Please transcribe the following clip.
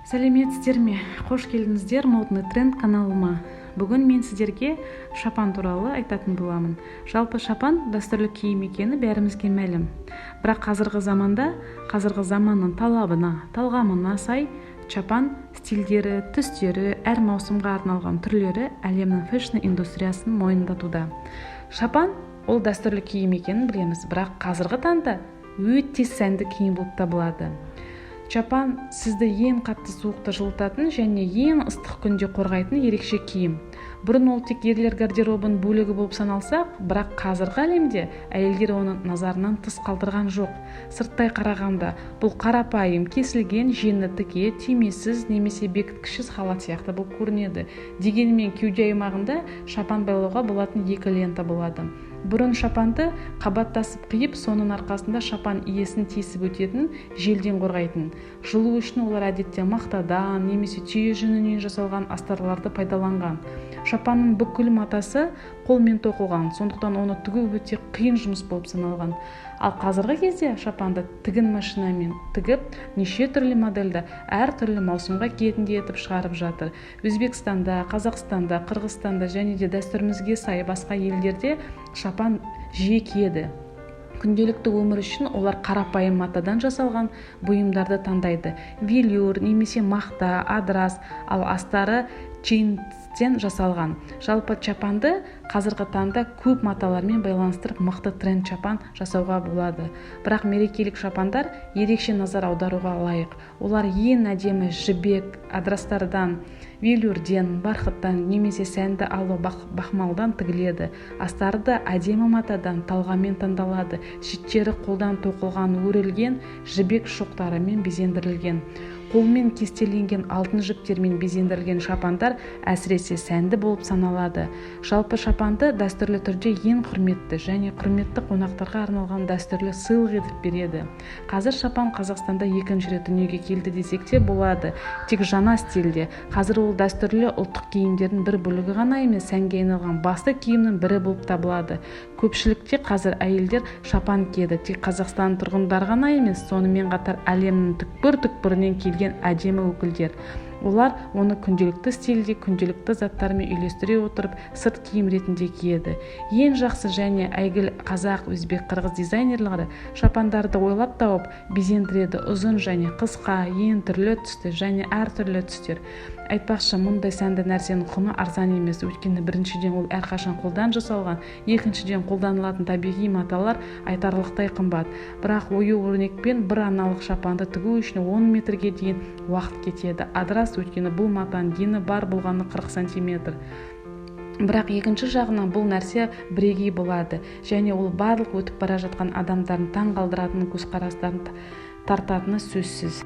Сәлеметсіздер ме? Қош келдіңіздер модный тренд каналыма. Бүгін мен сіздерге шапан туралы айтатын боламын. Жалпы шапан дәстүрлі киім екені бәрімізге мәлім. Бірақ қазіргі заманның талғамына сай шапан стильдері, түстері, әр маусымға арналған түрлері әлемнің фэшн индустриясын мойындатуда. Шапан ол дәстүрлі киім екенін білеміз, бірақ қазіргі таңда өте сәнді киім болып табылады. Шапан сізді ең қатты суықта жылытатын және ең ыстық күнде қорғайтын ерекше киім. Бұрын ол тек ерлер гардеробының бөлігі болып саналса, бірақ қазіргі әлемде әйелдер оны назарынан тыс қалдырған жоқ. Сырттай қарағанда бұл қарапайым, кесілген, жеңі тіке, түймесіз немесе бекіткішсіз халат сияқты болып көрінеді. Дегенмен кеуде аймағында шапан байлауға болатын екі лента болады. Бұрын шапанды қабаттасып қиып, соның арқасында шапан иесін тесіп өтетін, желден қорғайтын. Жылу үшін олар әдетте мақтадан немесе түйе жүнінен жасалған астарларды пайдаланған. Шапанның бүкіл матасы қолмен тоқылған, сондықтан оны тігу өте қиын жұмыс болып саналған. Ал қазіргі кезде шапанды тігін машинамен тігіп, неше түрлі модельді әр түрлі маусымға киетіндей етіп шығарып жатыр. Өзбекстанда, Қазақстанда, Қырғызстанда және де дәстүрімізге сай басқа елдерде шапан жиі киеді. Күнделікті өмір үшін олар қарапайым матадан жасалған бұйымдарды таңдайды. Велюр немесе мақта, адрас, ал астары джинстен жасалған. Жалпы шапанды қазіргі таңда көп маталармен байланыстырып мықты тренд шапан жасауға болады. Бірақ мерекелік шапандар ерекше назар аударуға лайық. Олар ең әдемі жібек, адрастардан, велюрден, барқыттан немесе сәнді алу бахмалдан тігіледі. Астары да әдемі матадан, талғамен таңдалады. Шеттері қолдан тоқылған, өрілген жібек шоқтарымен безендірілген. Қолмен кестеленген алтын жіптермен безендірілген шапандар әсіресе сәнді болып саналады. Жалпы шапанды дәстүрлі түрде ең құрметті және құрметті қонақтарға арналған дәстүрлі сыйлық етіп береді. Қазір шапан Қазақстанда екінші рет дүниеге келді десек те болады, тек жаңа стильде. Қазір ол дәстүрлі ұлттық киімдердің бір бөлігі ғана емес, сәнге айналған басты киімнің бірі болып табылады. Көпшілікте қазір әйелдер шапан киеді, тек Қазақстан тұрғындары ғана емес, сонымен қатар әлемнің түкпір-түкпірінен келген әдемі өкілдер. Олар оны күнделікті стильде, күнделікті заттармен үйлестіре отырып, сырт киім ретінде киеді. Ең жақсы және әйгілі қазақ, өзбек, қырғыз дизайнерлері шапандарды ойлап тауып, безендіреді. Ұзын және қысқа, ең түрлі түсті және әр түрлі түстер. Айтпақшы, мұндай сәнді нәрсенің құны арзан емес, өйткені біріншіден ол әрқашан қолдан жасалған, екіншіден қолданылатын табиғи маталар айтарлықтай қымбат. Бірақ ою-өрнекпен бір аналық шапанды тігу үшін 10 метрге дейін уақыт кетеді. Адрас, өйткені бұл матаның ені бар болғаны 40 сантиметр. Бірақ екінші жағынан бұл нәрсе бірегей болады және ол барлық өтіп бара жатқан адамдардың таң қалдыратын көзқарастарын тартатыны сөзсіз.